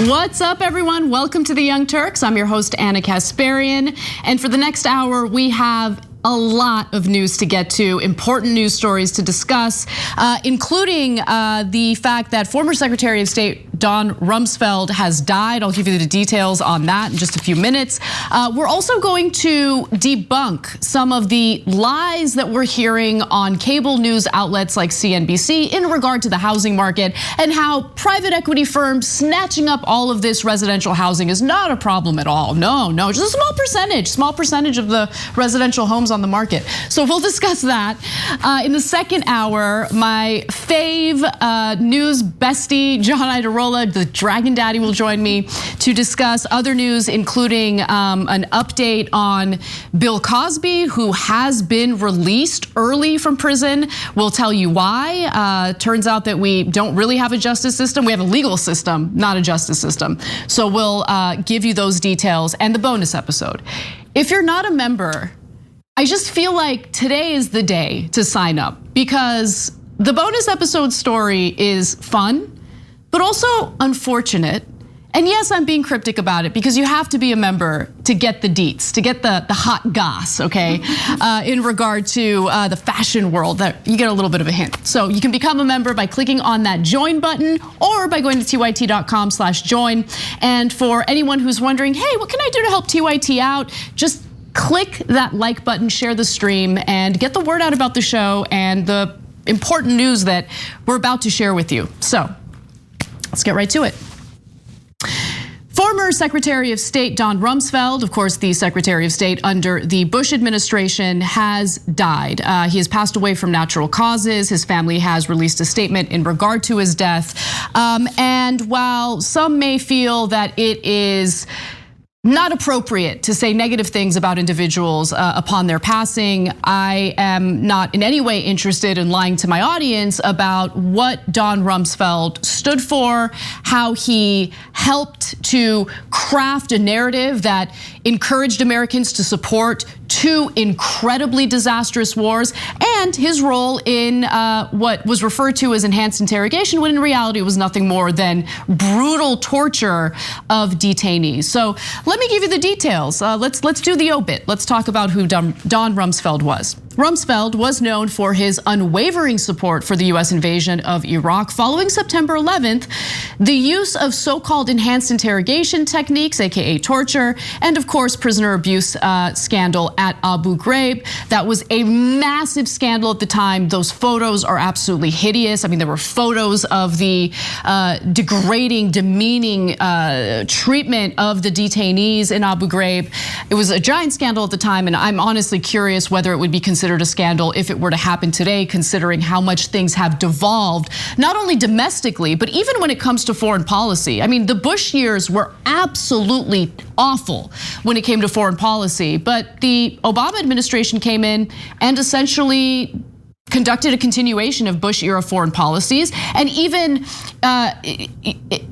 What's up, everyone? Welcome to the Young Turks. I'm your host, Anna Kasparian. And for the next hour, we have a lot of news to get to, important news stories to discuss, including the fact that former Secretary of State Don Rumsfeld has died. I'll give you the details on that in just a few minutes. We're also going to debunk some of the lies that we're hearing on cable news outlets like CNBC in regard to the housing market and how private equity firms snatching up all of this residential housing is not a problem at all. No, just a small percentage of the residential homes on the market. So we'll discuss that. In the second hour, my fave news bestie, John Iadarola, the Dragon Daddy, will join me to discuss other news, including an update on Bill Cosby, who has been released early from prison. We'll tell you why. Turns out that we don't really have a justice system. We have a legal system, not a justice system. So we'll give you those details and the bonus episode. If you're not a member, I just feel like today is the day to sign up, because the bonus episode story is fun, but also unfortunate. And yes, I'm being cryptic about it because you have to be a member to get the deets, to get the hot goss, okay? In regard to the fashion world, that you get a little bit of a hint. So you can become a member by clicking on that join button or by going to tyt.com/join. And for anyone who's wondering, hey, what can I do to help TYT out? Just click that like button, share the stream, and get the word out about the show and the important news that we're about to share with you. So let's get right to it. Former Secretary of State Don Rumsfeld, of course, the Secretary of State under the Bush administration, has died. He has passed away from natural causes. His family has released a statement in regard to his death. And while some may feel that it is not appropriate to say negative things about individuals upon their passing, I am not in any way interested in lying to my audience about what Don Rumsfeld stood for, how he helped to craft a narrative that encouraged Americans to support two incredibly disastrous wars, and his role in what was referred to as enhanced interrogation, when in reality it was nothing more than brutal torture of detainees. So let me give you the details. Let's do the obit. Let's talk about who Don Rumsfeld was. Rumsfeld was known for his unwavering support for the US invasion of Iraq following September 11th, the use of so-called enhanced interrogation techniques, aka torture, and of course prisoner abuse scandal at Abu Ghraib. That was a massive scandal at the time. Those photos are absolutely hideous. I mean, there were photos of the degrading, demeaning treatment of the detainees in Abu Ghraib. It was a giant scandal at the time, and I'm honestly curious whether it would be considered a scandal if it were to happen today, considering how much things have devolved, not only domestically, but even when it comes to foreign policy. I mean, the Bush years were absolutely awful when it came to foreign policy, but the Obama administration came in and essentially conducted a continuation of Bush-era foreign policies, and even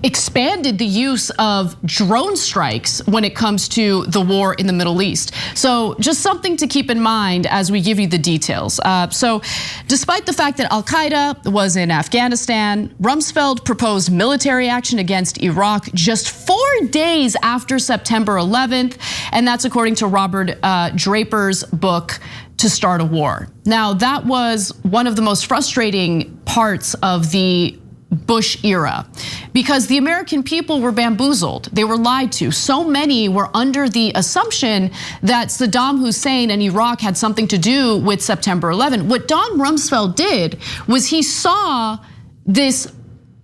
expanded the use of drone strikes when it comes to the war in the Middle East. So just something to keep in mind as we give you the details. So despite the fact that Al-Qaeda was in Afghanistan, Rumsfeld proposed military action against Iraq just 4 days after September 11th, and that's according to Robert Draper's book, To Start a War. Now, that was one of the most frustrating parts of the Bush era, because the American people were bamboozled. They were lied to. So many were under the assumption that Saddam Hussein and Iraq had something to do with September 11th. What Don Rumsfeld did was he saw this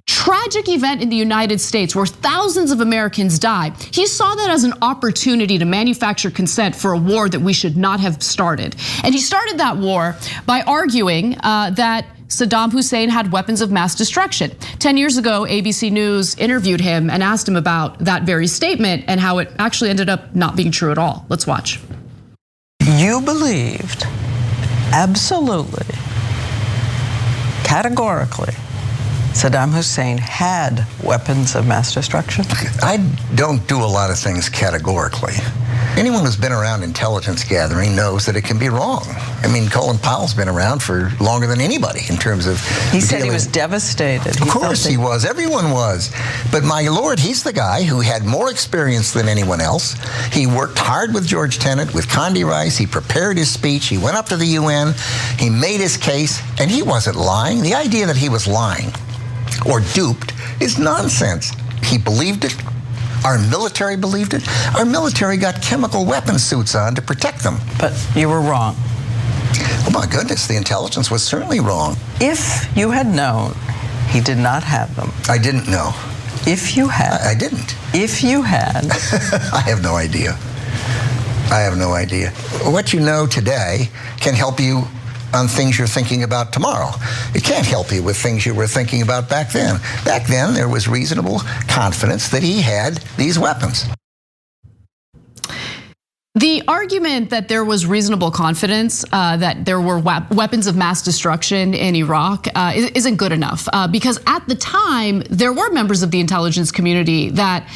tragic event in the United States where thousands of Americans died. He saw that as an opportunity to manufacture consent for a war that we should not have started. And he started that war by arguing that Saddam Hussein had weapons of mass destruction. 10 years ago, ABC News interviewed him and asked him about that very statement and how it actually ended up not being true at all. Let's watch. You believed absolutely, categorically, Saddam Hussein had weapons of mass destruction? I don't do a lot of things categorically. Anyone who's been around intelligence gathering knows that it can be wrong. I mean, Colin Powell's been around for longer than anybody in terms of He said he was devastated. Of course he was. Everyone was. But my lord, he's the guy who had more experience than anyone else. He worked hard with George Tenet, with Condi Rice. He prepared his speech. He went up to the UN. He made his case, and he wasn't lying. The idea that he was lying or duped is nonsense. He believed it. Our military believed it. Our military got chemical weapon suits on to protect them. But you were wrong. Oh my goodness, the intelligence was certainly wrong. If you had known he did not have them. I didn't know. If you had. I didn't. If you had. I have no idea. I have no idea. What you know today can help you on things you're thinking about tomorrow. It can't help you with things you were thinking about back then. Back then, there was reasonable confidence that he had these weapons. The argument that there was reasonable confidence that there were weapons of mass destruction in Iraq isn't good enough because at the time, there were members of the intelligence community that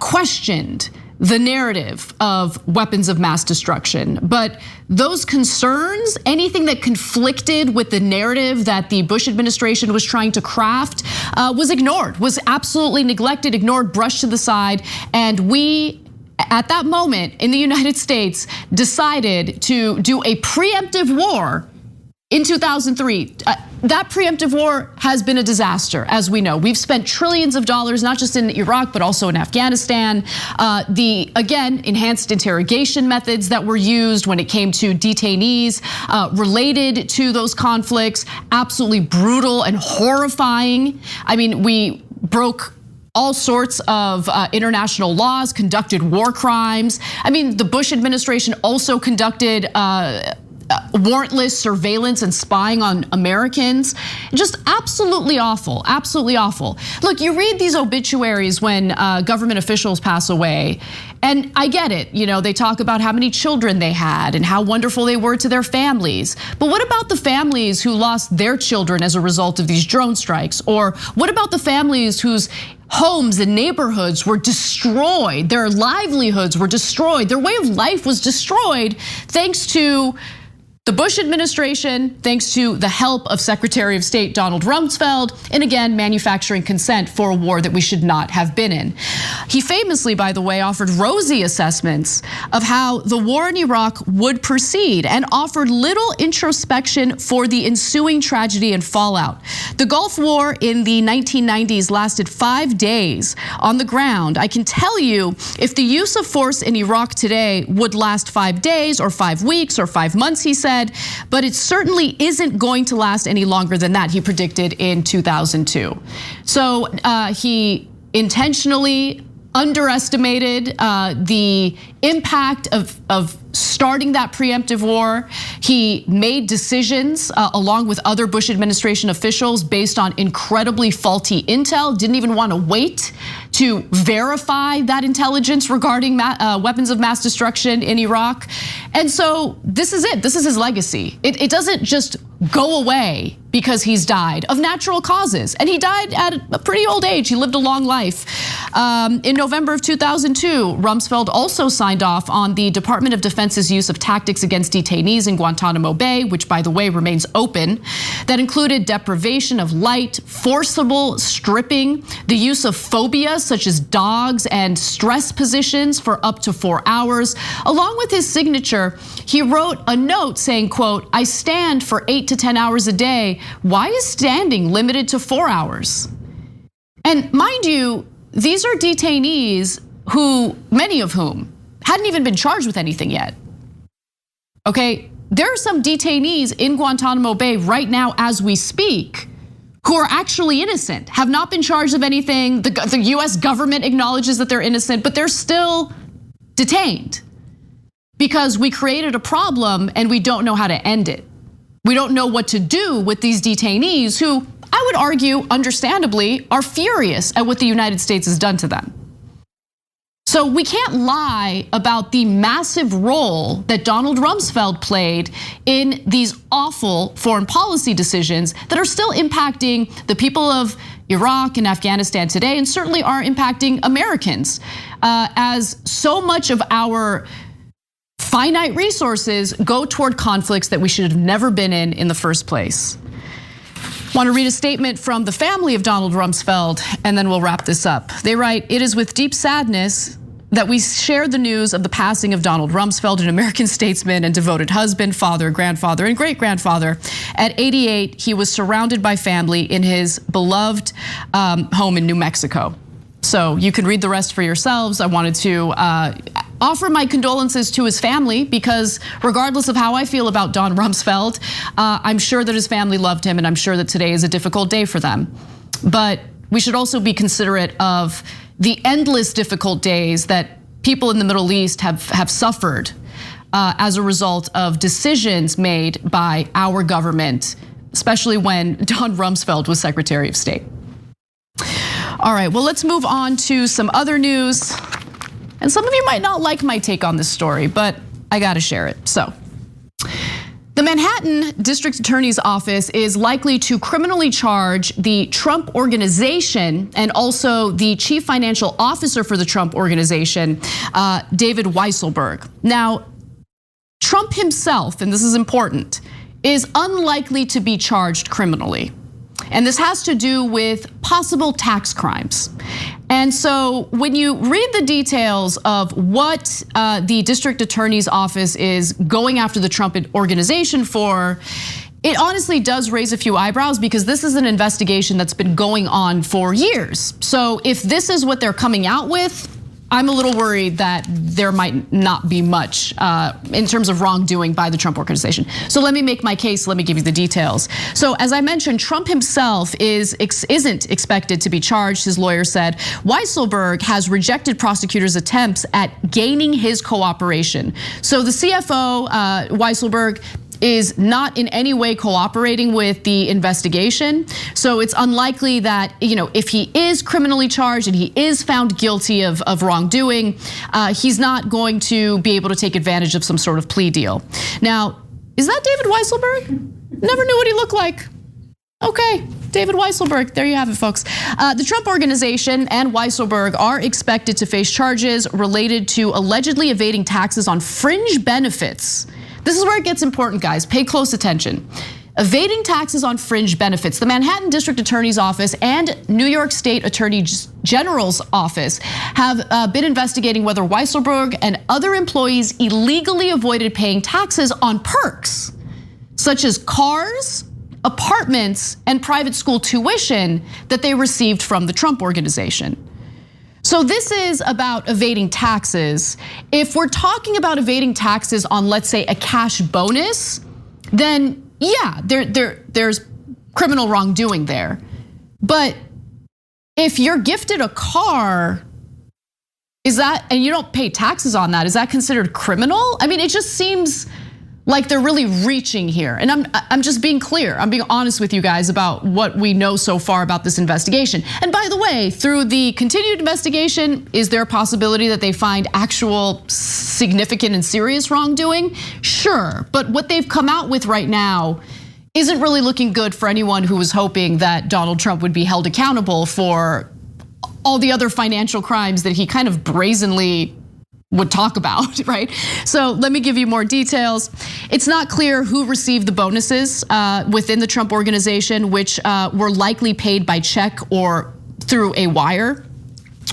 questioned the narrative of weapons of mass destruction. But those concerns, anything that conflicted with the narrative that the Bush administration was trying to craft was ignored, was absolutely neglected, ignored, brushed to the side. And we, at that moment in the United States, decided to do a preemptive war in 2003. That preemptive war has been a disaster, as we know. We've spent trillions of dollars, not just in Iraq, but also in Afghanistan. The, again, enhanced interrogation methods that were used when it came to detainees related to those conflicts, absolutely brutal and horrifying. I mean, we broke all sorts of international laws, conducted war crimes. I mean, the Bush administration also conducted warrantless surveillance and spying on Americans. Just absolutely awful, absolutely awful. Look, you read these obituaries when government officials pass away, and I get it. You know, they talk about how many children they had and how wonderful they were to their families. But what about the families who lost their children as a result of these drone strikes? Or what about the families whose homes and neighborhoods were destroyed, their livelihoods were destroyed, their way of life was destroyed thanks to the Bush administration, thanks to the help of Secretary of State Donald Rumsfeld, and again, manufacturing consent for a war that we should not have been in. He famously, by the way, offered rosy assessments of how the war in Iraq would proceed and offered little introspection for the ensuing tragedy and fallout. The Gulf War in the 1990s lasted 5 days on the ground. I can tell you, if the use of force in Iraq today would last 5 days or 5 weeks or 5 months, he said, but it certainly isn't going to last any longer than that, he predicted in 2002. So he intentionally underestimated the impact of starting that preemptive war. He made decisions along with other Bush administration officials based on incredibly faulty intel, didn't even want to wait to verify that intelligence regarding weapons of mass destruction in Iraq. And so this is it, this is his legacy. It doesn't just go away because he's died of natural causes. And he died at a pretty old age, he lived a long life. In November of 2002, Rumsfeld also signed off on the Department of Defense's use of tactics against detainees in Guantanamo Bay, which by the way remains open, that included deprivation of light, forcible stripping, the use of phobias such as dogs and stress positions for up to 4 hours. Along with his signature, he wrote a note saying, quote, "I stand for 8 to 10 hours a day. Why is standing limited to 4 hours?" And mind you, these are detainees who, many of whom, hadn't even been charged with anything yet. Okay, there are some detainees in Guantanamo Bay right now as we speak who are actually innocent, have not been charged of anything. The US government acknowledges that they're innocent, but they're still detained because we created a problem and we don't know how to end it. We don't know what to do with these detainees who, I would argue, understandably, are furious at what the United States has done to them. So we can't lie about the massive role that Donald Rumsfeld played in these awful foreign policy decisions that are still impacting the people of Iraq and Afghanistan today, and certainly are impacting Americans, as so much of our finite resources go toward conflicts that we should have never been in the first place. Want to read a statement from the family of Donald Rumsfeld, and then we'll wrap this up. They write, "It is with deep sadness that we share the news of the passing of Donald Rumsfeld, an American statesman and devoted husband, father, grandfather, and great-grandfather. At 88, he was surrounded by family in his beloved home in New Mexico." So you can read the rest for yourselves. I wanted to offer my condolences to his family, because regardless of how I feel about Don Rumsfeld, I'm sure that his family loved him, and I'm sure that today is a difficult day for them. But we should also be considerate of the endless difficult days that people in the Middle East have suffered as a result of decisions made by our government, especially when Don Rumsfeld was Secretary of State. All right, well, let's move on to some other news. And some of you might not like my take on this story, but I gotta share it. So, the Manhattan District Attorney's Office is likely to criminally charge the Trump Organization and also the Chief Financial Officer for the Trump Organization, David Weisselberg. Now, Trump himself, and this is important, is unlikely to be charged criminally. And this has to do with possible tax crimes. And so when you read the details of what the district attorney's office is going after the Trump Organization for, it honestly does raise a few eyebrows, because this is an investigation that's been going on for years. So if this is what they're coming out with, I'm a little worried that there might not be much in terms of wrongdoing by the Trump Organization. So let me make my case, let me give you the details. So as I mentioned, Trump himself isn't expected to be charged, his lawyer said. Weisselberg has rejected prosecutors' attempts at gaining his cooperation. So the CFO, Weisselberg, is not in any way cooperating with the investigation. So it's unlikely that, if he is criminally charged and he is found guilty of wrongdoing, he's not going to be able to take advantage of some sort of plea deal. Now, is that David Weisselberg? Never knew what he looked like. Okay, David Weisselberg, there you have it, folks. The Trump Organization and Weisselberg are expected to face charges related to allegedly evading taxes on fringe benefits. This is where it gets important, guys. Pay close attention. Evading taxes on fringe benefits. The Manhattan District Attorney's Office and New York State Attorney General's Office have been investigating whether Weisselberg and other employees illegally avoided paying taxes on perks, such as cars, apartments, and private school tuition that they received from the Trump Organization. So this is about evading taxes. If we're talking about evading taxes on, let's say, a cash bonus, then yeah, there's criminal wrongdoing there. But if you're gifted a car, and you don't pay taxes on that, is that considered criminal? I mean, it just seems like they're really reaching here. And I'm just being clear. I'm being honest with you guys about what we know so far about this investigation. And by the way, through the continued investigation, is there a possibility that they find actual significant and serious wrongdoing? Sure, but what they've come out with right now isn't really looking good for anyone who was hoping that Donald Trump would be held accountable for all the other financial crimes that he kind of brazenly would talk about, right? So let me give you more details. It's not clear who received the bonuses within the Trump Organization, which were likely paid by check or through a wire,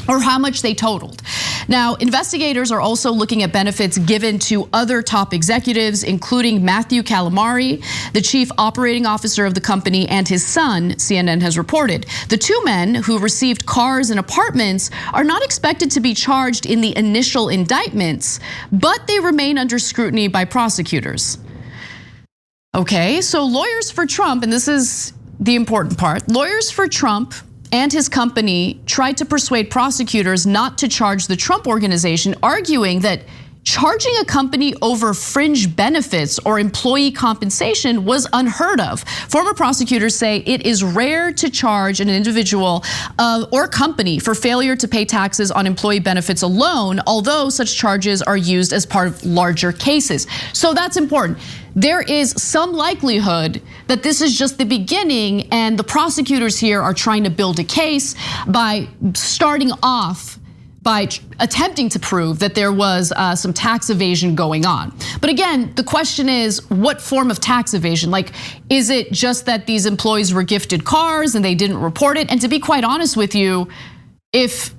or how much they totaled. Now, investigators are also looking at benefits given to other top executives, including Matthew Calamari, the chief operating officer of the company, and his son, CNN has reported. The two men who received cars and apartments are not expected to be charged in the initial indictments, but they remain under scrutiny by prosecutors. Okay, so lawyers for Trump, and this is the important part, lawyers for Trump and his company tried to persuade prosecutors not to charge the Trump Organization, arguing that charging a company over fringe benefits or employee compensation was unheard of. Former prosecutors say it is rare to charge an individual or company for failure to pay taxes on employee benefits alone, although such charges are used as part of larger cases. So that's important. There is some likelihood that this is just the beginning, and the prosecutors here are trying to build a case by starting off by attempting to prove that there was some tax evasion going on. But again, the question is, what form of tax evasion? Like, is it just that these employees were gifted cars and they didn't report it? And to be quite honest with you, if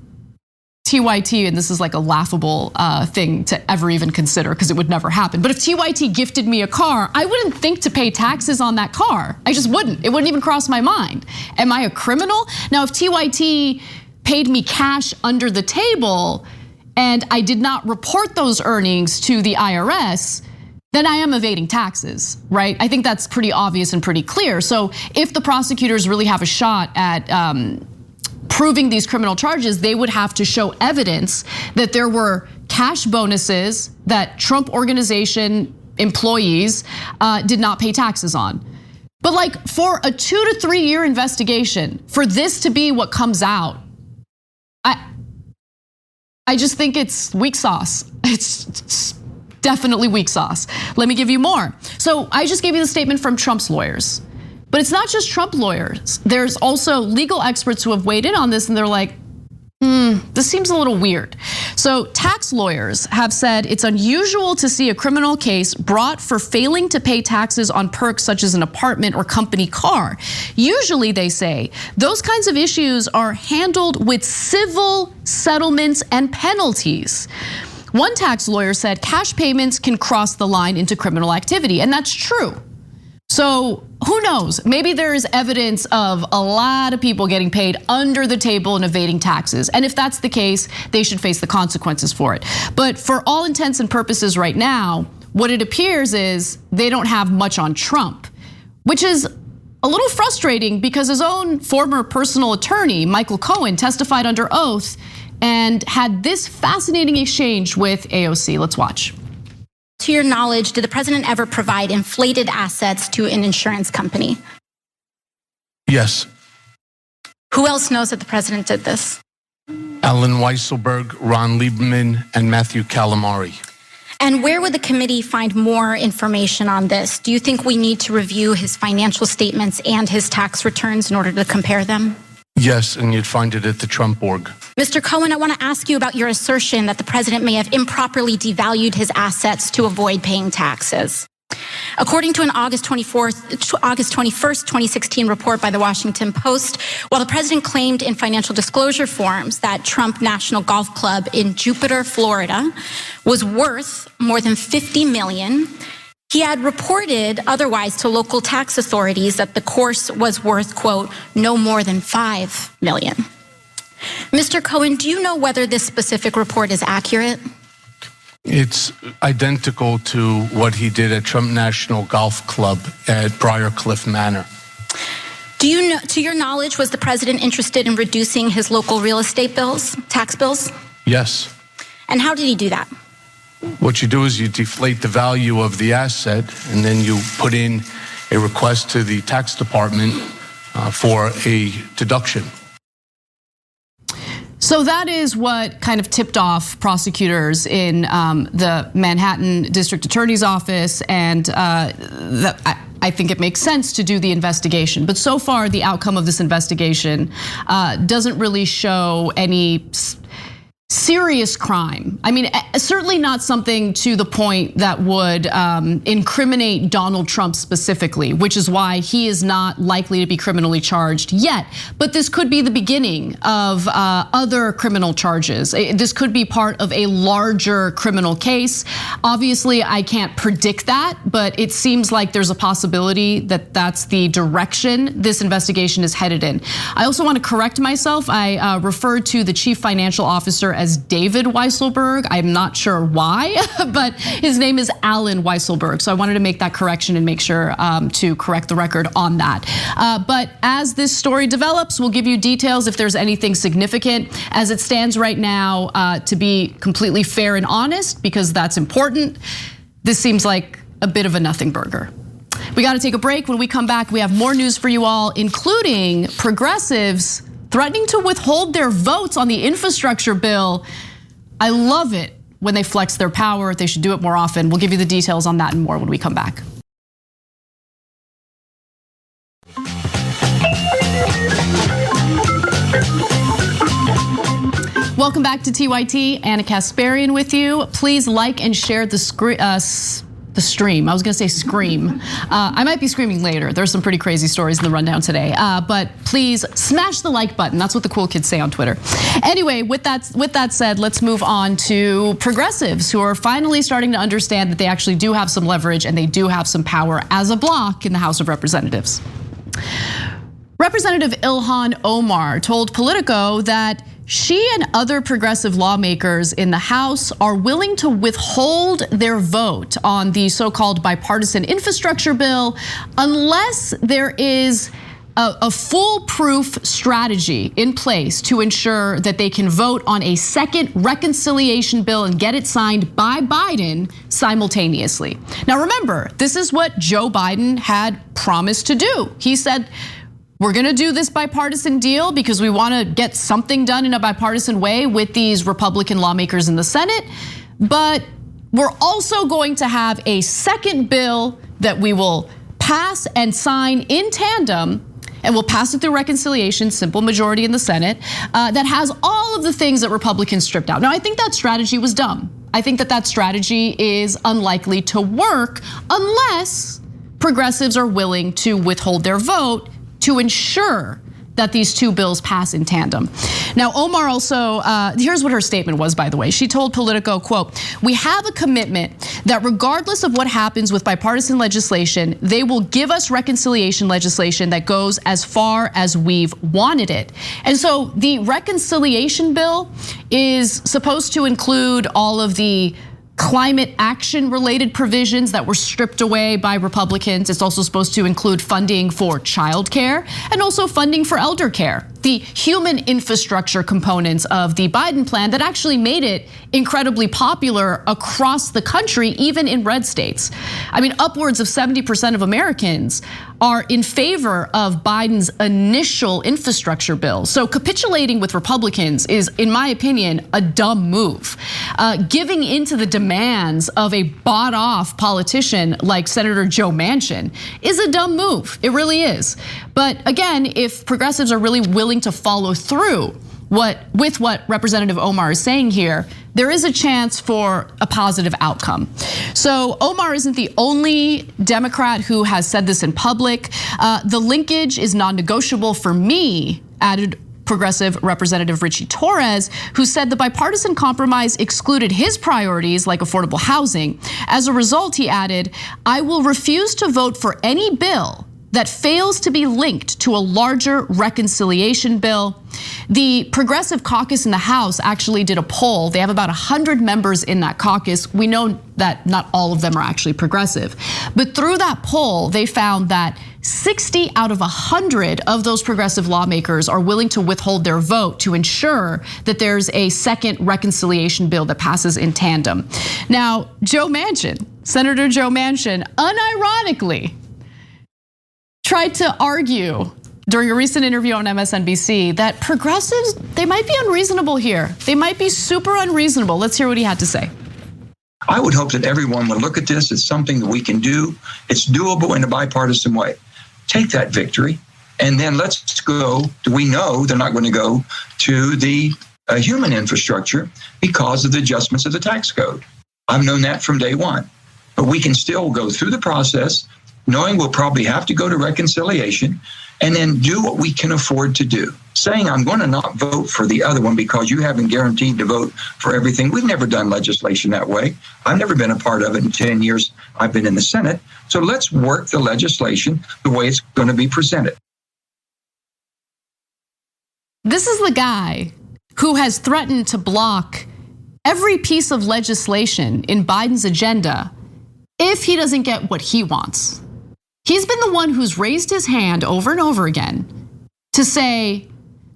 TYT, and this is like a laughable thing to ever even consider because it would never happen, but if TYT gifted me a car, I wouldn't think to pay taxes on that car. I just wouldn't. It wouldn't even cross my mind. Am I a criminal? Now, if TYT paid me cash under the table and I did not report those earnings to the IRS, then I am evading taxes, right? I think that's pretty obvious and pretty clear. So if the prosecutors really have a shot at proving these criminal charges, they would have to show evidence that there were cash bonuses that Trump organization employees did not pay taxes on. But like, for a 2 to 3 year investigation, for this to be what comes out, I just think it's weak sauce. It's definitely weak sauce. Let me give you more. So I just gave you the statement from Trump's lawyers, but it's not just Trump lawyers. There's also legal experts who have weighed in on this, and they're like, this seems a little weird. So tax lawyers have said it's unusual to see a criminal case brought for failing to pay taxes on perks such as an apartment or company car. Usually, they say, those kinds of issues are handled with civil settlements and penalties. One tax lawyer said cash payments can cross the line into criminal activity, and that's true. So who knows? Maybe there is evidence of a lot of people getting paid under the table and evading taxes. And if that's the case, they should face the consequences for it. But for all intents and purposes right now, what it appears is they don't have much on Trump, which is a little frustrating because his own former personal attorney, Michael Cohen, testified under oath and had this fascinating exchange with AOC. Let's watch. To your knowledge, did the president ever provide inflated assets to an insurance company? Yes. Who else knows that the president did this? Alan Weisselberg, Ron Lieberman, and Matthew Calamari. And where would the committee find more information on this? Do you think we need to review his financial statements and his tax returns in order to compare them? Yes, and you'd find it at the Trump org. Mr. Cohen, I want to ask you about your assertion that the president may have improperly devalued his assets to avoid paying taxes. According to an August 21st, 2016 report by the Washington Post, while the president claimed in financial disclosure forms that Trump National Golf Club in Jupiter, Florida was worth more than $50 million, he had reported otherwise to local tax authorities that the course was worth, quote, no more than $5 million. Mr. Cohen, do you know whether this specific report is accurate? It's identical to what he did at Trump National Golf Club at Briarcliff Manor. Do you know, to your knowledge, was the president interested in reducing his local real estate bills, tax bills? Yes. And how did he do that? What you do is you deflate the value of the asset, and then you put in a request to the tax department for a deduction. So that is what kind of tipped off prosecutors in the Manhattan District Attorney's Office, and I think it makes sense to do the investigation. But so far, the outcome of this investigation doesn't really show any serious crime. I mean, certainly not something to the point that would incriminate Donald Trump specifically, which is why he is not likely to be criminally charged yet. But this could be the beginning of other criminal charges. This could be part of a larger criminal case. Obviously, I can't predict that, but it seems like there's a possibility that that's the direction this investigation is headed in. I also want to correct myself. I referred to the chief financial officer as as David Weisselberg. I'm not sure why, but his name is Alan Weisselberg. So I wanted to make that correction and make sure to correct the record on that. But as this story develops, we'll give you details if there's anything significant. As it stands right now, to be completely fair and honest, because that's important, this seems like a bit of a nothing burger. We got to take a break. When we come back, we have more news for you all, including progressives threatening to withhold their votes on the infrastructure bill. I love it when they flex their power. They should do it more often. We'll give you the details on that and more when we come back. Welcome back to TYT. Anna Kasparian with you. Please like and share the stream. I was gonna say scream. I might be screaming later. There's some pretty crazy stories in the rundown today. But please smash the like button. That's what the cool kids say on Twitter. Anyway, with that said, let's move on to progressives who are finally starting to understand that they actually do have some leverage and they do have some power as a bloc in the House of Representatives. Representative Ilhan Omar told Politico that she and other progressive lawmakers in the House are willing to withhold their vote on the so-called bipartisan infrastructure bill unless there is a foolproof strategy in place to ensure that they can vote on a second reconciliation bill and get it signed by Biden simultaneously. Now remember, this is what Joe Biden had promised to do. He said, we're gonna do this bipartisan deal because we wanna get something done in a bipartisan way with these Republican lawmakers in the Senate, but we're also going to have a second bill that we will pass and sign in tandem, and we'll pass it through reconciliation, simple majority in the Senate, that has all of the things that Republicans stripped out. Now, I think that strategy was dumb. I think that strategy is unlikely to work unless progressives are willing to withhold their vote to ensure that these two bills pass in tandem. Now, Omar also, here's what her statement was, by the way. She told Politico, quote, "We have a commitment that regardless of what happens with bipartisan legislation, they will give us reconciliation legislation that goes as far as we've wanted it." And so the reconciliation bill is supposed to include all of the climate action related provisions that were stripped away by Republicans. It's also supposed to include funding for childcare and also funding for elder care, the human infrastructure components of the Biden plan that actually made it incredibly popular across the country, even in red states. I mean, upwards of 70% of Americans are in favor of Biden's initial infrastructure bill. So capitulating with Republicans is, in my opinion, a dumb move. Giving into the demands of a bought-off politician like Senator Joe Manchin is a dumb move. It really is. But again, if progressives are really willing to follow through with what Representative Omar is saying here, there is a chance for a positive outcome. So Omar isn't the only Democrat who has said this in public. The linkage is non-negotiable for me, added Progressive Representative Richie Torres, who said the bipartisan compromise excluded his priorities like affordable housing. As a result, he added, "I will refuse to vote for any bill that fails to be linked to a larger reconciliation bill." The Progressive Caucus in the House actually did a poll. They have about 100 members in that caucus. We know that not all of them are actually progressive. But through that poll, they found that 60 out of 100 of those progressive lawmakers are willing to withhold their vote to ensure that there's a second reconciliation bill that passes in tandem. Now, Joe Manchin, Senator Joe Manchin, unironically tried to argue during a recent interview on MSNBC that progressives, they might be unreasonable here. They might be super unreasonable. Let's hear what he had to say. I would hope that everyone would look at this as something that we can do. It's doable in a bipartisan way. Take that victory, and then let's go. We know they're not going to go to the human infrastructure because of the adjustments of the tax code. I've known that from day one. But we can still go through the process, knowing we'll probably have to go to reconciliation, and then do what we can afford to do. Saying I'm going to not vote for the other one because you haven't guaranteed to vote for everything. We've never done legislation that way. I've never been a part of it in 10 years I've been in the Senate. So let's work the legislation the way it's going to be presented. This is the guy who has threatened to block every piece of legislation in Biden's agenda if he doesn't get what he wants. He's been the one who's raised his hand over and over again to say,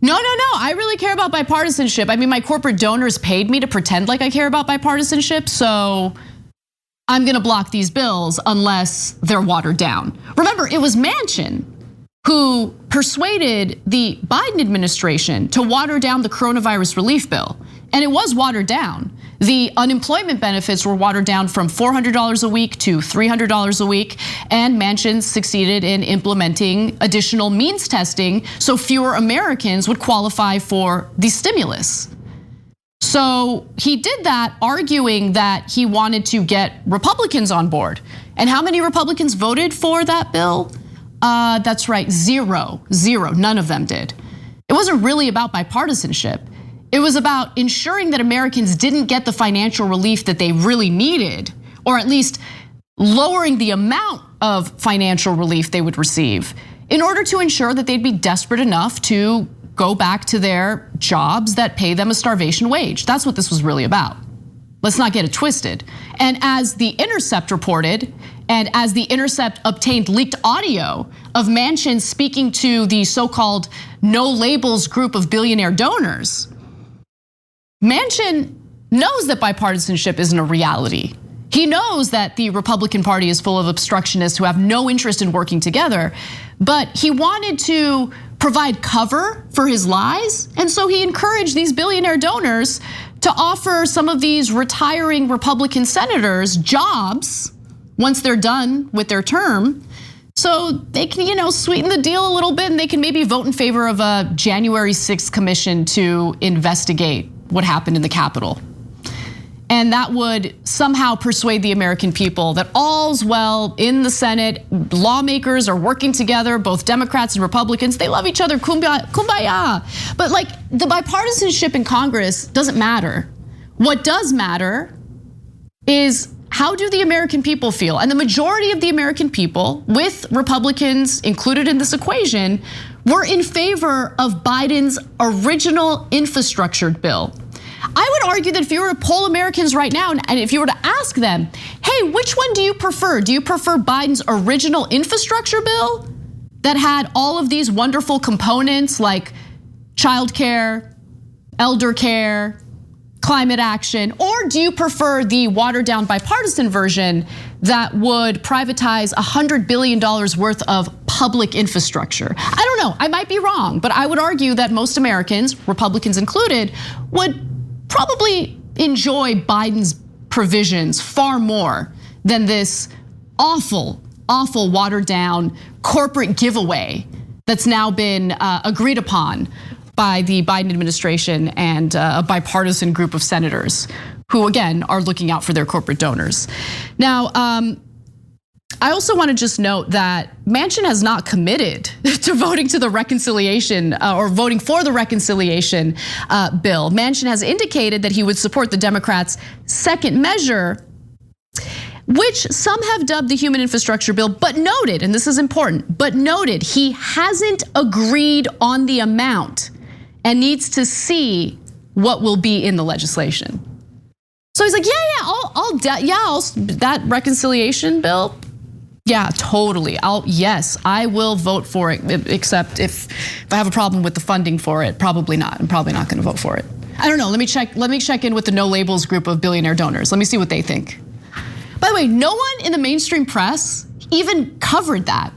no, I really care about bipartisanship. I mean, my corporate donors paid me to pretend like I care about bipartisanship, so I'm gonna block these bills unless they're watered down. Remember, it was Manchin who persuaded the Biden administration to water down the coronavirus relief bill. And it was watered down. The unemployment benefits were watered down from $400 a week to $300 a week. And Manchin succeeded in implementing additional means testing so fewer Americans would qualify for the stimulus. So he did that arguing that he wanted to get Republicans on board. And how many Republicans voted for that bill? That's right, zero, none of them did. It wasn't really about bipartisanship. It was about ensuring that Americans didn't get the financial relief that they really needed, or at least lowering the amount of financial relief they would receive in order to ensure that they'd be desperate enough to go back to their jobs that pay them a starvation wage. That's what this was really about. Let's not get it twisted. And as The Intercept reported, and as The Intercept obtained leaked audio of Manchin speaking to the so-called no labels group of billionaire donors, Manchin knows that bipartisanship isn't a reality. He knows that the Republican Party is full of obstructionists who have no interest in working together, but he wanted to provide cover for his lies, and so he encouraged these billionaire donors to offer some of these retiring Republican senators jobs once they're done with their term, so they can, sweeten the deal a little bit, and they can maybe vote in favor of a January 6th commission to investigate what happened in the Capitol. And that would somehow persuade the American people that all's well in the Senate. Lawmakers are working together, both Democrats and Republicans. They love each other, kumbaya. But like, the bipartisanship in Congress doesn't matter. What does matter is, how do the American people feel? And the majority of the American people, with Republicans included in this equation, were in favor of Biden's original infrastructure bill. I would argue that if you were to poll Americans right now, and if you were to ask them, hey, which one do you prefer? Do you prefer Biden's original infrastructure bill that had all of these wonderful components like childcare, elder care, climate action, or do you prefer the watered down bipartisan version that would privatize $100 billion worth of public infrastructure? I don't know, I might be wrong, but I would argue that most Americans, Republicans included, would probably enjoy Biden's provisions far more than this awful watered down corporate giveaway that's now been agreed upon by the Biden administration and a bipartisan group of senators who, again, are looking out for their corporate donors. Now, I also want to just note that Manchin has not committed to voting to the reconciliation or voting for the reconciliation bill. Manchin has indicated that he would support the Democrats' second measure, which some have dubbed the human infrastructure bill, but noted, and this is important, but noted he hasn't agreed on the amount and needs to see what will be in the legislation. So he's like, that reconciliation bill, yeah, totally. I will vote for it, except if I have a problem with the funding for it, probably not. I'm probably not gonna vote for it. I don't know, let me check in with the no labels group of billionaire donors. Let me see what they think. By the way, no one in the mainstream press even covered that.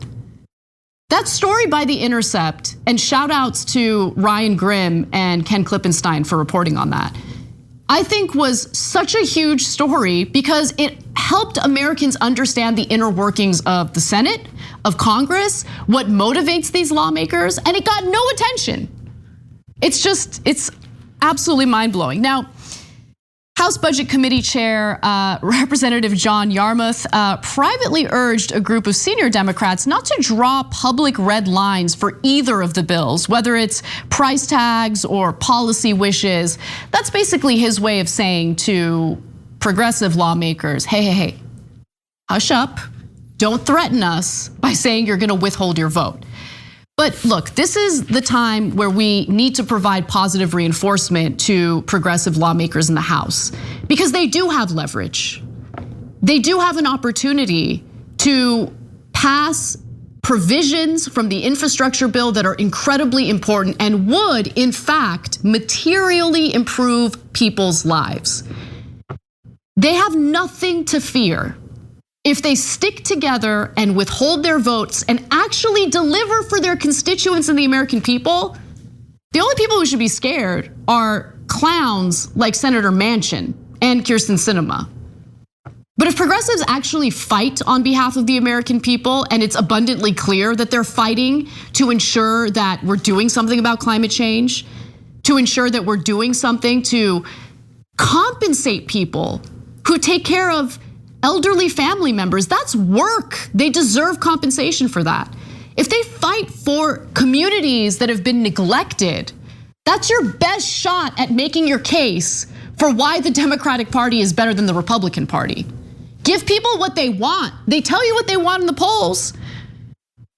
That story by The Intercept, and shout outs to Ryan Grimm and Ken Klippenstein for reporting on that, I think was such a huge story because it helped Americans understand the inner workings of the Senate, of Congress, what motivates these lawmakers, and it got no attention. It's absolutely mind-blowing. Now, House Budget Committee Chair Representative John Yarmuth privately urged a group of senior Democrats not to draw public red lines for either of the bills, whether it's price tags or policy wishes. That's basically his way of saying to progressive lawmakers, hey, hush up, don't threaten us by saying you're gonna withhold your vote. But look, this is the time where we need to provide positive reinforcement to progressive lawmakers in the House, because they do have leverage. They do have an opportunity to pass provisions from the infrastructure bill that are incredibly important and would, in fact, materially improve people's lives. They have nothing to fear if they stick together and withhold their votes and actually deliver for their constituents and the American people. The only people who should be scared are clowns like Senator Manchin and Kyrsten Sinema. But if progressives actually fight on behalf of the American people, and it's abundantly clear that they're fighting to ensure that we're doing something about climate change, to ensure that we're doing something to compensate people who take care of elderly family members, that's work. They deserve compensation for that. If they fight for communities that have been neglected, that's your best shot at making your case for why the Democratic Party is better than the Republican Party. Give people what they want. They tell you what they want in the polls.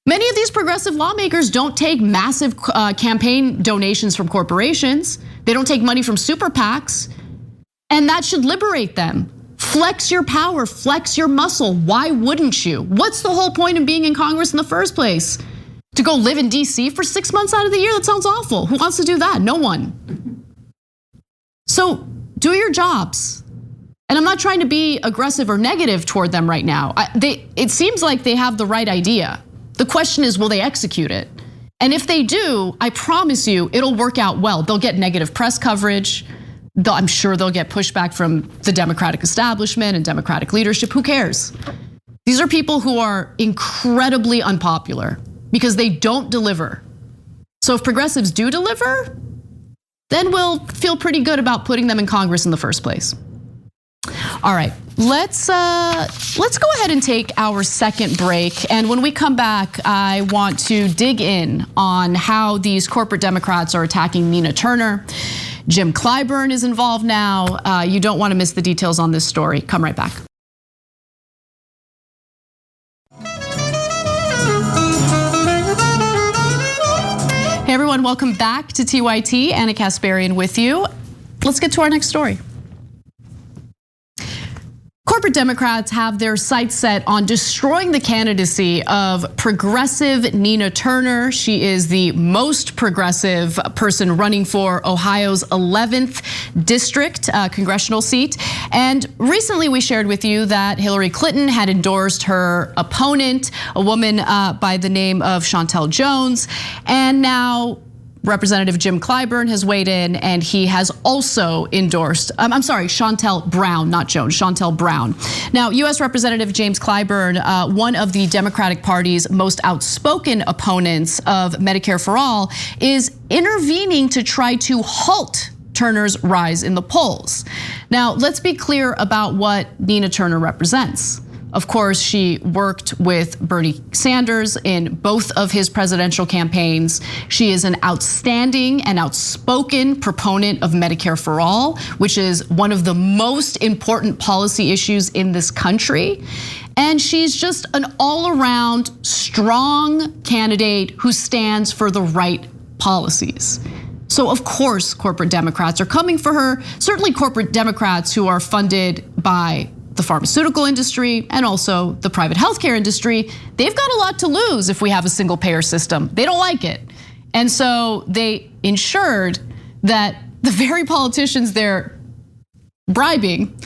Many of these progressive lawmakers don't take massive campaign donations from corporations. They don't take money from super PACs, and that should liberate them. Flex your power, flex your muscle. Why wouldn't you? What's the whole point of being in Congress in the first place? To go live in DC for 6 months out of the year? That sounds awful. Who wants to do that? No one. So do your jobs. And I'm not trying to be aggressive or negative toward them right now. It seems like they have the right idea. The question is, will they execute it? And if they do, I promise you, it'll work out well. They'll get negative press coverage. I'm sure they'll get pushback from the Democratic establishment and Democratic leadership. Who cares? These are people who are incredibly unpopular because they don't deliver. So if progressives do deliver, then we'll feel pretty good about putting them in Congress in the first place. All right, let's go ahead and take our second break. And when we come back, I want to dig in on how these corporate Democrats are attacking Nina Turner. Jim Clyburn is involved now. You don't want to miss the details on this story. Come right back. Hey everyone, welcome back to TYT. Anna Kasparian with you. Let's get to our next story. Corporate Democrats have their sights set on destroying the candidacy of progressive Nina Turner. She is the most progressive person running for Ohio's 11th district congressional seat. And recently we shared with you that Hillary Clinton had endorsed her opponent, a woman by the name of Chantel Jones. And now Representative Jim Clyburn has weighed in, and he has also endorsed, Chantel Brown, not Jones, Chantel Brown. Now, US Representative James Clyburn, one of the Democratic Party's most outspoken opponents of Medicare for All, is intervening to try to halt Turner's rise in the polls. Now, let's be clear about what Nina Turner represents. Of course, she worked with Bernie Sanders in both of his presidential campaigns. She is an outstanding and outspoken proponent of Medicare for All, which is one of the most important policy issues in this country. And she's just an all-around strong candidate who stands for the right policies. So of course, corporate Democrats are coming for her. Certainly corporate Democrats who are funded by the pharmaceutical industry and also the private healthcare industry, they've got a lot to lose if we have a single payer system. They don't like it. And so they ensured that the very politicians they're bribing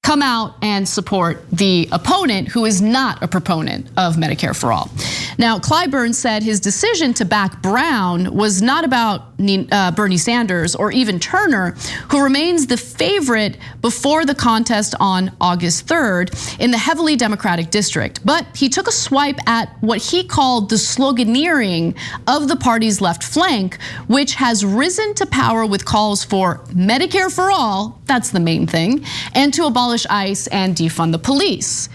come out and support the opponent who is not a proponent of Medicare for All. Now, Clyburn said his decision to back Brown was not about Bernie Sanders or even Turner, who remains the favorite before the contest on August 3rd in the heavily Democratic district. But he took a swipe at what he called the sloganeering of the party's left flank, which has risen to power with calls for Medicare for all, that's the main thing, and to abolish ICE and defund the police.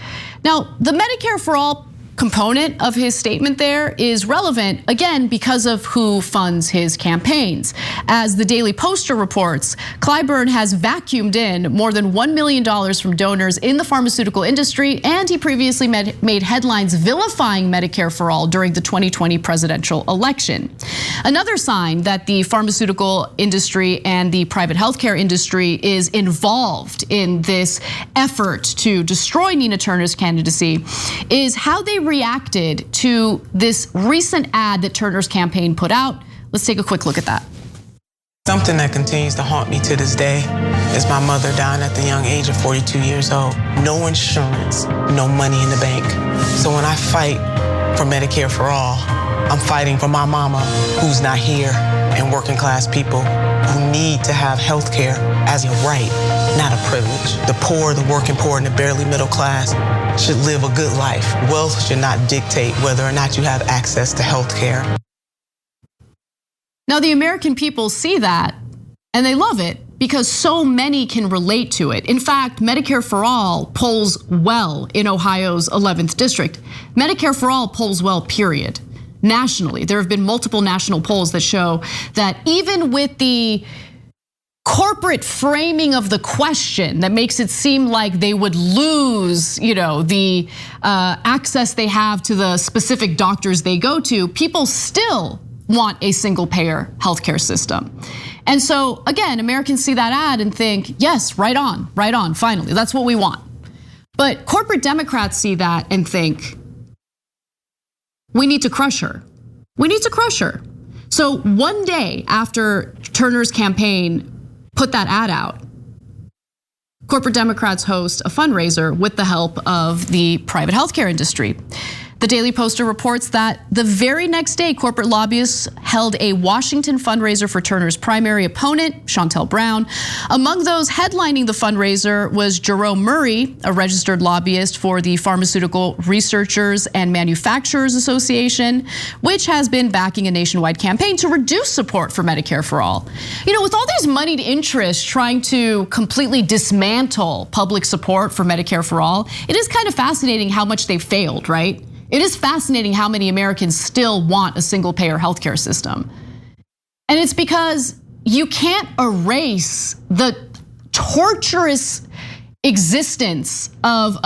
Now, the Medicare for All component of his statement there is relevant, again, because of who funds his campaigns. As the Daily Poster reports, Clyburn has vacuumed in more than $1 million from donors in the pharmaceutical industry, and he previously made headlines vilifying Medicare for All during the 2020 presidential election. Another sign that the pharmaceutical industry and the private healthcare industry is involved in this effort to destroy Nina Turner's candidacy is how they reacted to this recent ad that Turner's campaign put out. Let's take a quick look at that. Something that continues to haunt me to this day is my mother dying at the young age of 42 years old. No insurance, no money in the bank. So when I fight for Medicare for All, I'm fighting for my mama who's not here and working class people who need to have health care as a right, not a privilege. The poor, the working poor, and the barely middle class should live a good life. Wealth should not dictate whether or not you have access to health care. Now, the American people see that and they love it because so many can relate to it. In fact, Medicare for All polls well in Ohio's 11th district. Medicare for All polls well, period. Nationally, there have been multiple national polls that show that even with the corporate framing of the question that makes it seem like they would lose, the access they have to the specific doctors they go to, people still want a single payer healthcare system. And so again, Americans see that ad and think, yes, right on, finally, that's what we want. But corporate Democrats see that and think, we need to crush her. We need to crush her. So one day after Turner's campaign put that ad out, corporate Democrats host a fundraiser with the help of the private healthcare industry. The Daily Poster reports that the very next day, corporate lobbyists held a Washington fundraiser for Turner's primary opponent, Shontel Brown. Among those headlining the fundraiser was Jerome Murray, a registered lobbyist for the Pharmaceutical Researchers and Manufacturers Association, which has been backing a nationwide campaign to reduce support for Medicare for All. With all these moneyed interests trying to completely dismantle public support for Medicare for All, it is kind of fascinating how much they failed, right? It is fascinating how many Americans still want a single payer healthcare system. And it's because you can't erase the torturous existence of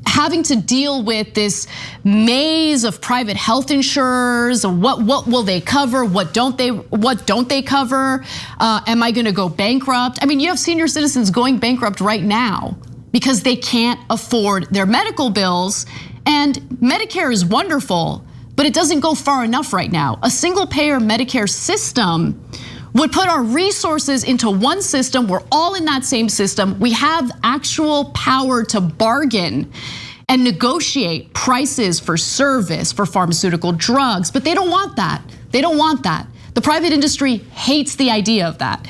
having to deal with this maze of private health insurers. What will they cover? What don't they cover? Am I gonna go bankrupt? I mean, you have senior citizens going bankrupt right now because they can't afford their medical bills. And Medicare is wonderful, but it doesn't go far enough right now. A single payer Medicare system would put our resources into one system. We're all in that same system. We have actual power to bargain and negotiate prices for service, for pharmaceutical drugs, but they don't want that. They don't want that. The private industry hates the idea of that.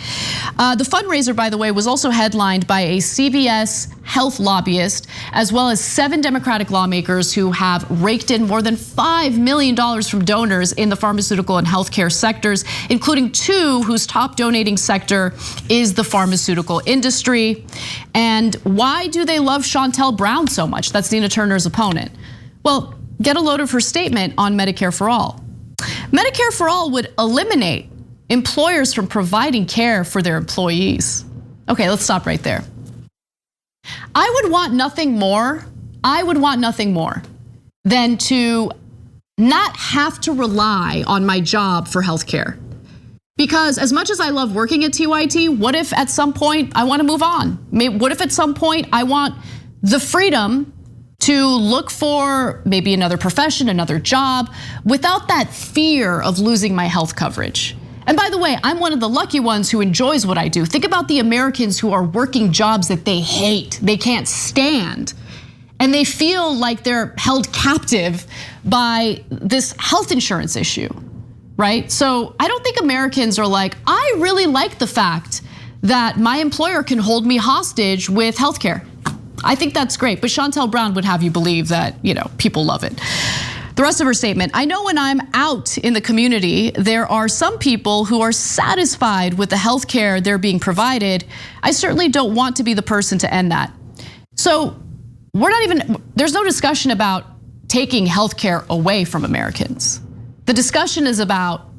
The fundraiser, by the way, was also headlined by a CVS health lobbyist, as well as 7 Democratic lawmakers who have raked in more than $5 million from donors in the pharmaceutical and healthcare sectors, including 2 whose top donating sector is the pharmaceutical industry. And why do they love Shontel Brown so much? That's Nina Turner's opponent. Well, get a load of her statement on Medicare for All. Medicare for All would eliminate employers from providing care for their employees. Okay, let's stop right there. I would want nothing more than to not have to rely on my job for healthcare. Because as much as I love working at TYT, what if at some point I want to move on? What if at some point I want the freedom to look for maybe another profession, another job, without that fear of losing my health coverage? And by the way, I'm one of the lucky ones who enjoys what I do. Think about the Americans who are working jobs that they hate, they can't stand, and they feel like they're held captive by this health insurance issue, right? So I don't think Americans are like, I really like the fact that my employer can hold me hostage with healthcare. I think that's great, but Shontel Brown would have you believe that, people love it. The rest of her statement, I know when I'm out in the community, there are some people who are satisfied with the health care they're being provided. I certainly don't want to be the person to end that. So there's no discussion about taking healthcare away from Americans. The discussion is about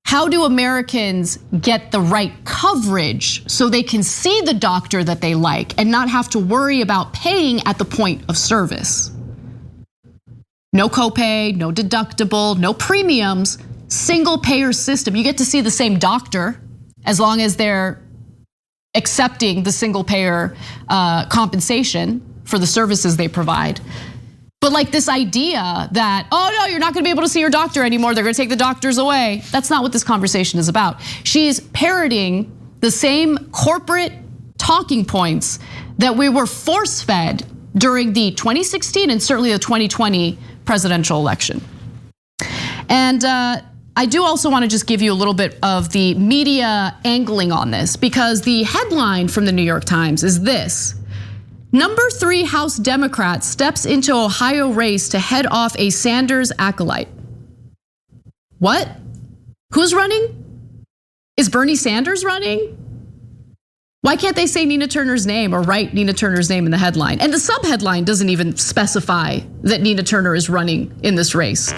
how do Americans get the right coverage so they can see the doctor that they like and not have to worry about paying at the point of service. No copay, no deductible, no premiums, single payer system. You get to see the same doctor as long as they're accepting the single payer compensation for the services they provide. But like this idea that, oh no, you're not gonna be able to see your doctor anymore, they're gonna take the doctors away. That's not what this conversation is about. She's parroting the same corporate talking points that we were force-fed during the 2016 and certainly the 2020 presidential election. And I do also want to just give you a little bit of the media angling on this, because the headline from the New York Times is this: Number 3 House Democrat steps into Ohio race to head off a Sanders acolyte. What? Who's running? Is Bernie Sanders running? Why can't they say Nina Turner's name or write Nina Turner's name in the headline? And the subheadline doesn't even specify that Nina Turner is running in this race.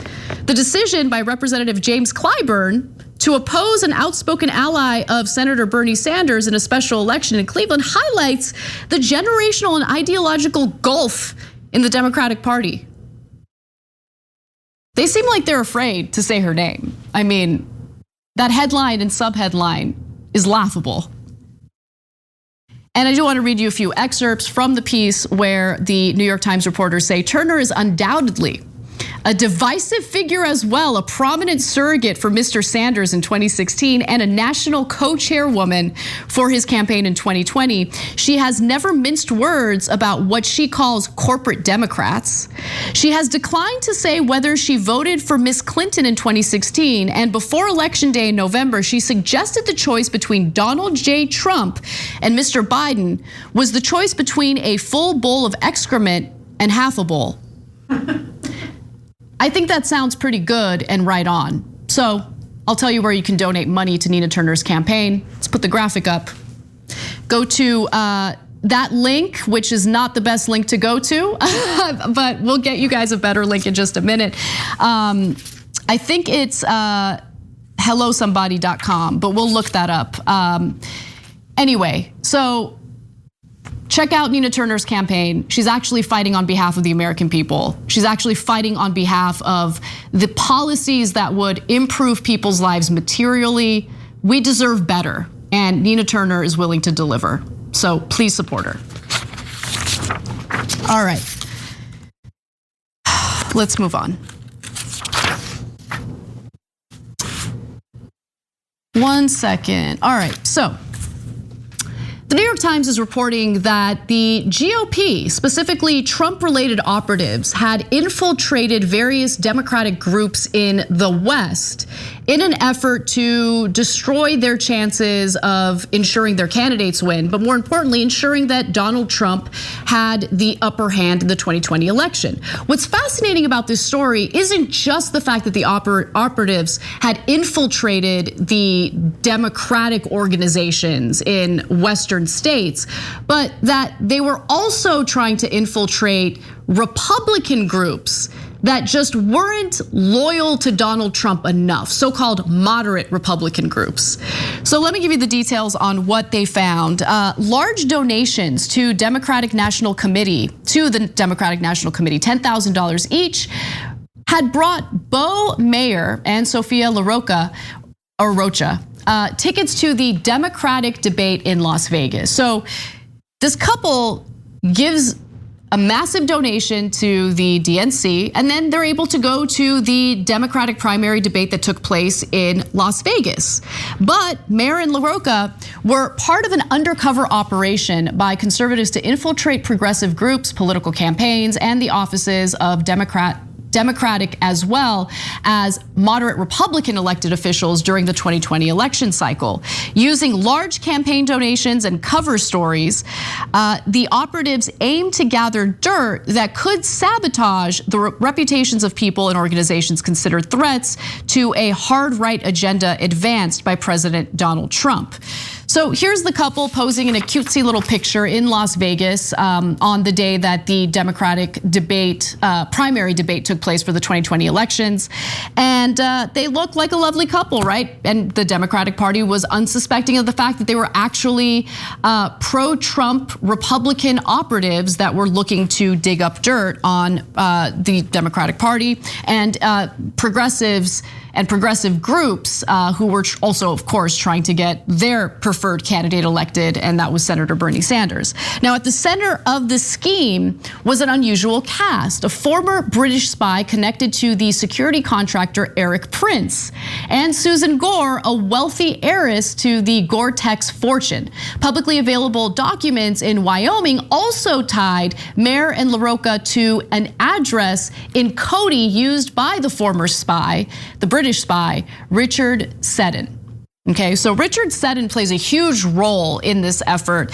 The decision by Representative James Clyburn to oppose an outspoken ally of Senator Bernie Sanders in a special election in Cleveland highlights the generational and ideological gulf in the Democratic Party. They seem like they're afraid to say her name. I mean, that headline and subheadline is laughable. And I do want to read you a few excerpts from the piece where the New York Times reporters say Turner is undoubtedly a divisive figure as well, a prominent surrogate for Mr. Sanders in 2016 and a national co-chairwoman for his campaign in 2020. She has never minced words about what she calls corporate Democrats. She has declined to say whether she voted for Miss Clinton in 2016, and before Election Day in November, she suggested the choice between Donald J. Trump and Mr. Biden was the choice between a full bowl of excrement and half a bowl. I think that sounds pretty good and right on. So I'll tell you where you can donate money to Nina Turner's campaign. Let's put the graphic up. Go to that link, which is not the best link to go to, but we'll get you guys a better link in just a minute. I think it's hellosomebody.com, but we'll look that up. Anyway, so check out Nina Turner's campaign. She's actually fighting on behalf of the American people. She's actually fighting on behalf of the policies that would improve people's lives materially. We deserve better, and Nina Turner is willing to deliver. So please support her. All right, let's move on. One second. All right, so the New York Times is reporting that the GOP, specifically Trump-related operatives, had infiltrated various Democratic groups in the West in an effort to destroy their chances of ensuring their candidates win, but more importantly, ensuring that Donald Trump had the upper hand in the 2020 election. What's fascinating about this story isn't just the fact that the operatives had infiltrated the Democratic organizations in Western states, but that they were also trying to infiltrate Republican groups that just weren't loyal to Donald Trump enough, so-called moderate Republican groups. So let me give you the details on what they found. Large donations to the Democratic National Committee, $10,000 each, had brought Bo Mayer and Sophia Rocha tickets to the Democratic debate in Las Vegas. So this couple gives a massive donation to the DNC, and then they're able to go to the Democratic primary debate that took place in Las Vegas. But Mayer and LaRocca were part of an undercover operation by conservatives to infiltrate progressive groups, political campaigns, and the offices of Democratic as well as moderate Republican elected officials during the 2020 election cycle. Using large campaign donations and cover stories, the operatives aimed to gather dirt that could sabotage the reputations of people and organizations considered threats to a hard right agenda advanced by President Donald Trump. So here's the couple posing in a cutesy little picture in Las Vegas on the day that the Democratic debate, primary debate took place for the 2020 elections. And they look like a lovely couple, right? And the Democratic Party was unsuspecting of the fact that they were actually pro-Trump Republican operatives that were looking to dig up dirt on the Democratic Party and progressives and progressive groups who were also, of course, trying to get their preferred candidate elected, and that was Senator Bernie Sanders. Now, at the center of the scheme was an unusual cast, a former British spy connected to the security contractor Eric Prince, and Susan Gore, a wealthy heiress to the Gore-Tex fortune. Publicly available documents in Wyoming also tied Mayer and LaRocca to an address in Cody used by the former spy, the British spy, Richard Seddon. Okay, so Richard Seddon plays a huge role in this effort.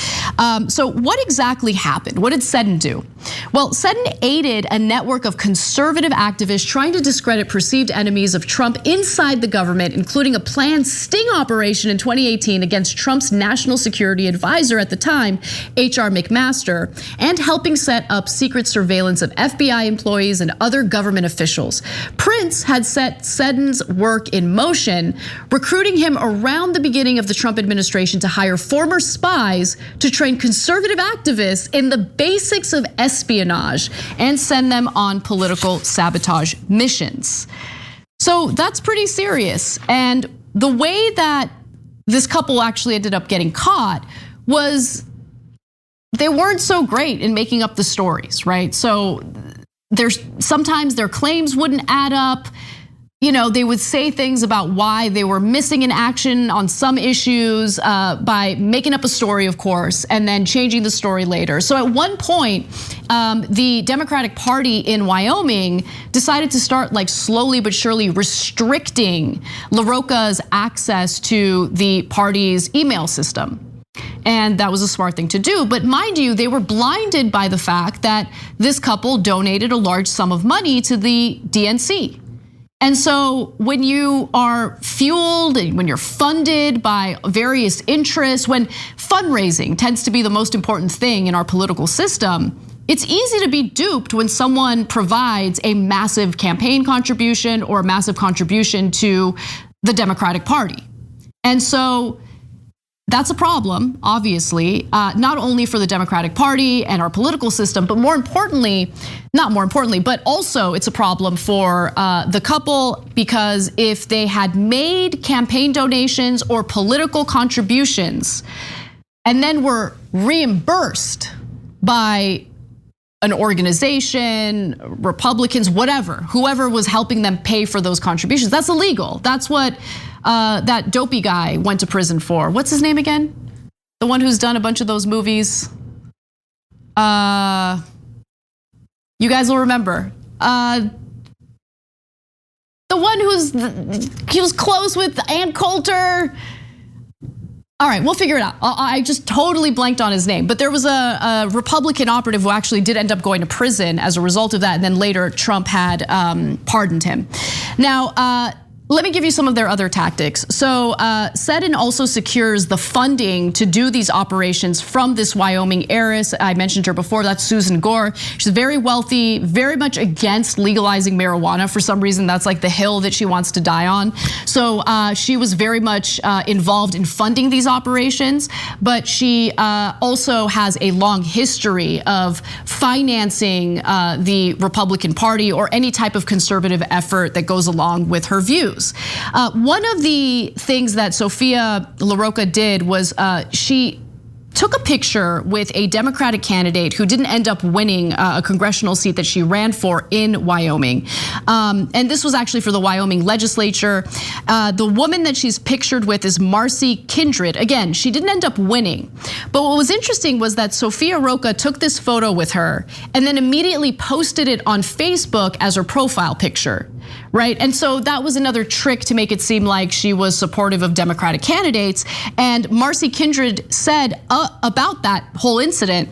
So what exactly happened? What did Seddon do? Well, Seddon aided a network of conservative activists trying to discredit perceived enemies of Trump inside the government, including a planned sting operation in 2018 against Trump's national security advisor at the time, H.R. McMaster, and helping set up secret surveillance of FBI employees and other government officials. Prince had set Seddon's work in motion, recruiting him around the beginning of the Trump administration to hire former spies to train conservative activists in the basics of espionage and send them on political sabotage missions. So that's pretty serious. And the way that this couple actually ended up getting caught was they weren't so great in making up the stories, right? So sometimes their claims wouldn't add up. You know, they would say things about why they were missing in action on some issues by making up a story, of course, and then changing the story later. So at one point, the Democratic Party in Wyoming decided to start like slowly but surely restricting LaRocca's access to the party's email system. And that was a smart thing to do. But mind you, they were blinded by the fact that this couple donated a large sum of money to the DNC. And so when you are fueled, when you're funded by various interests, when fundraising tends to be the most important thing in our political system, it's easy to be duped when someone provides a massive campaign contribution or a massive contribution to the Democratic Party. And so that's a problem, obviously, not only for the Democratic Party and our political system, but but also it's a problem for the couple, because if they had made campaign donations or political contributions and then were reimbursed by an organization, Republicans, whatever, whoever was helping them pay for those contributions, that's illegal. That's what that dopey guy went to prison for. What's his name again? The one who's done a bunch of those movies. You guys will remember. The one he was close with Ann Coulter. All right, we'll figure it out. I just totally blanked on his name, but there was a Republican operative who actually did end up going to prison as a result of that, and then later Trump had pardoned him. Now, let me give you some of their other tactics. So Seddon also secures the funding to do these operations from this Wyoming heiress. I mentioned her before, that's Susan Gore. She's very wealthy, very much against legalizing marijuana. For some reason, that's like the hill that she wants to die on. So she was very much involved in funding these operations, but she also has a long history of financing the Republican Party or any type of conservative effort that goes along with her views. One of the things that Sophia LaRocca did was she took a picture with a Democratic candidate who didn't end up winning a congressional seat that she ran for in Wyoming. And this was actually for the Wyoming legislature. The woman that she's pictured with is Marcy Kindred. Again, she didn't end up winning. But what was interesting was that Sophia LaRocca took this photo with her and then immediately posted it on Facebook as her profile picture. right? And so that was another trick to make it seem like she was supportive of Democratic candidates. And Marcy Kindred said about that whole incident,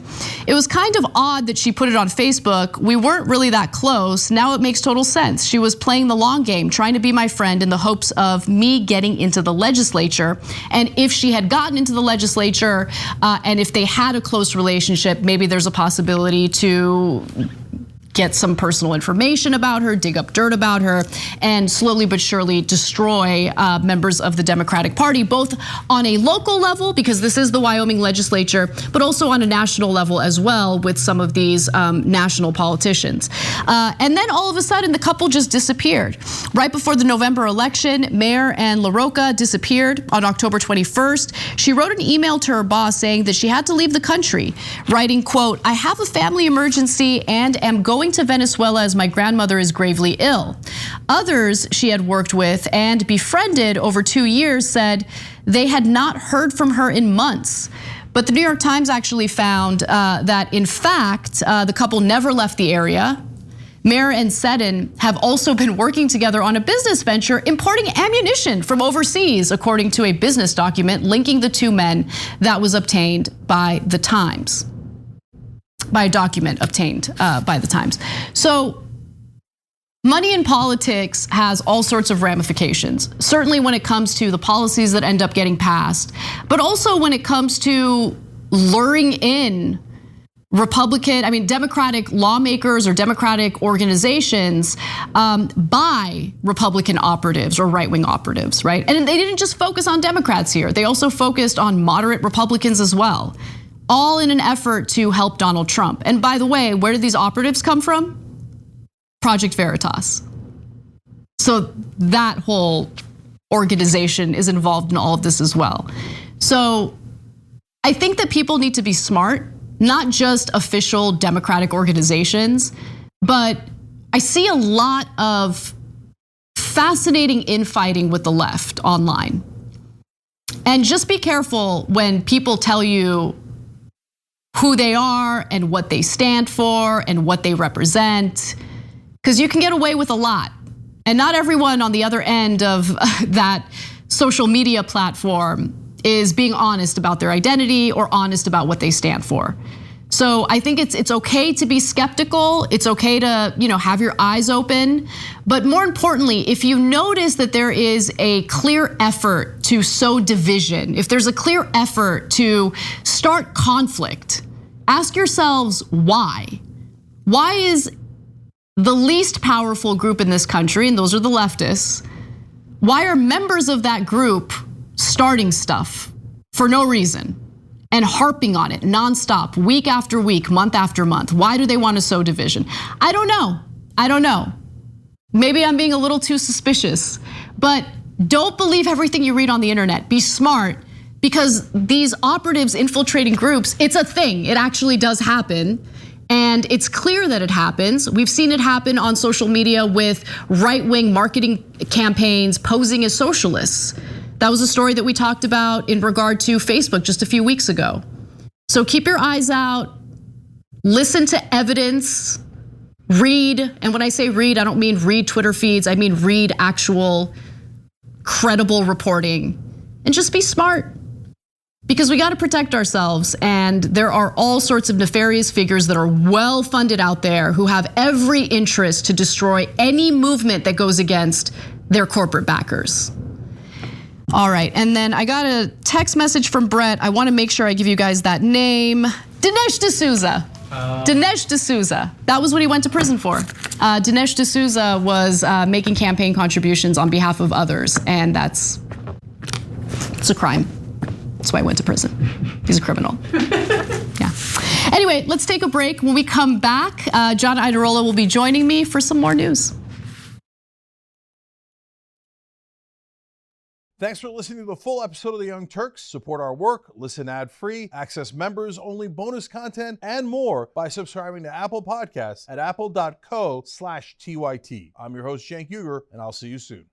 it was kind of odd that she put it on Facebook. We weren't really that close. Now it makes total sense. She was playing the long game, trying to be my friend in the hopes of me getting into the legislature. And if she had gotten into the legislature and if they had a close relationship, maybe there's a possibility to get some personal information about her, dig up dirt about her, and slowly but surely destroy members of the Democratic Party, both on a local level, because this is the Wyoming legislature, but also on a national level as well with some of these national politicians. And then all of a sudden, the couple just disappeared. Right before the November election, Mayor and LaRocca disappeared on October 21st. She wrote an email to her boss saying that she had to leave the country, writing, quote, "I have a family emergency and am going to Venezuela as my grandmother is gravely ill." Others she had worked with and befriended over 2 years said they had not heard from her in months. But the New York Times actually found that in fact, the couple never left the area. Mayor and Seddon have also been working together on a business venture importing ammunition from overseas, according to a business document linking the two men that was obtained by the Times. By a document obtained by the Times. So money in politics has all sorts of ramifications, certainly when it comes to the policies that end up getting passed, but also when it comes to luring in Democratic lawmakers or Democratic organizations by Republican operatives or right-wing operatives, right? And they didn't just focus on Democrats here. They also focused on moderate Republicans as well, all in an effort to help Donald Trump. And by the way, where did these operatives come from? Project Veritas. So that whole organization is involved in all of this as well. So I think that people need to be smart, not just official Democratic organizations, but I see a lot of fascinating infighting with the left online. And just be careful when people tell you who they are and what they stand for and what they represent, because you can get away with a lot. And not everyone on the other end of that social media platform is being honest about their identity or honest about what they stand for. So I think it's okay to be skeptical. It's okay to, have your eyes open. But more importantly, if you notice that there is a clear effort to sow division, if there's a clear effort to start conflict, ask yourselves why. Why is the least powerful group in this country, and those are the leftists, why are members of that group starting stuff for no reason and harping on it nonstop, week after week, month after month? Why do they want to sow division? I don't know. Maybe I'm being a little too suspicious, but don't believe everything you read on the internet. Be smart, because these operatives infiltrating groups, it's a thing. It actually does happen. And it's clear that it happens. We've seen it happen on social media with right-wing marketing campaigns posing as socialists. That was a story that we talked about in regard to Facebook just a few weeks ago. So keep your eyes out, listen to evidence, read. And when I say read, I don't mean read Twitter feeds. I mean read actual credible reporting, and just be smart. Because we got to protect ourselves, and there are all sorts of nefarious figures that are well funded out there who have every interest to destroy any movement that goes against their corporate backers. All right, and then I got a text message from Brett. I want to make sure I give you guys that name. Dinesh D'Souza. Dinesh D'Souza. That was what he went to prison for. Dinesh D'Souza was making campaign contributions on behalf of others, and it's a crime. That's why I went to prison. He's a criminal. Yeah. Anyway, let's take a break. When we come back, John Iadarola will be joining me for some more news. Thanks for listening to the full episode of The Young Turks. Support our work, listen ad-free, access members-only bonus content, and more by subscribing to Apple Podcasts at apple.co/TYT. I'm your host, Cenk Uygur, and I'll see you soon.